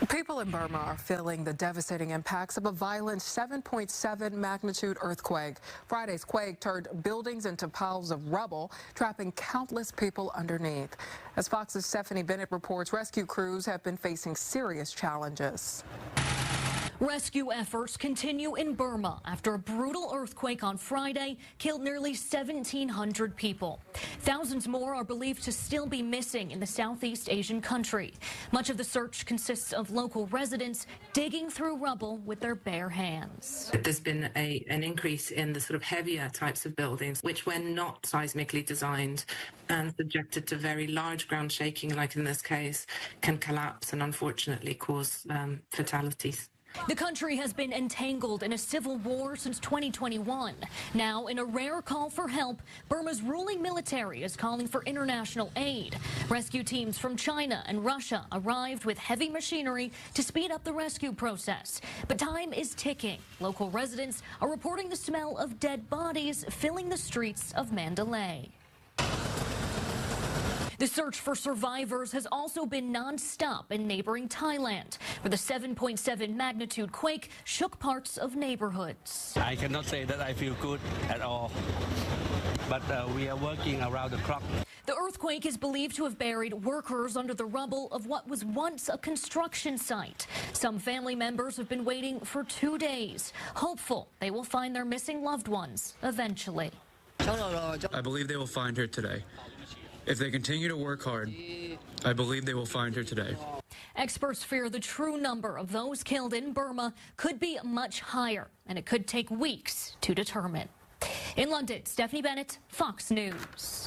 People in Burma are feeling the devastating impacts of a violent 7.7 magnitude earthquake. Friday's quake turned buildings into piles of rubble, trapping countless people underneath. As Fox's Stephanie Bennett reports, rescue crews have been facing serious challenges. Rescue efforts continue in Burma after a brutal earthquake on Friday killed nearly 1,700 people. Thousands more are believed to still be missing in the Southeast Asian country. Much of the search consists of local residents digging through rubble with their bare hands. There's been an increase in the sort of heavier types of buildings, which when not seismically designed and subjected to very large ground shaking, like in this case, can collapse and unfortunately cause fatalities. The country has been entangled in a civil war since 2021. Now, in a rare call for help, Burma's ruling military is calling for international aid. Rescue teams from China and Russia arrived with heavy machinery to speed up the rescue process. But time is ticking. Local residents are reporting the smell of dead bodies filling the streets of Mandalay. The search for survivors has also been non-stop in neighboring Thailand, where the 7.7 magnitude quake shook parts of neighborhoods. I cannot say that I feel good at all, but we are working around the clock. The earthquake is believed to have buried workers under the rubble of what was once a construction site. Some family members have been waiting for 2 days, hopeful they will find their missing loved ones eventually. I believe they will find her today. If they continue to work hard, I believe they will find her today. Experts fear the true number of those killed in Burma could be much higher, and it could take weeks to determine. In London, Stephanie Bennett, Fox News.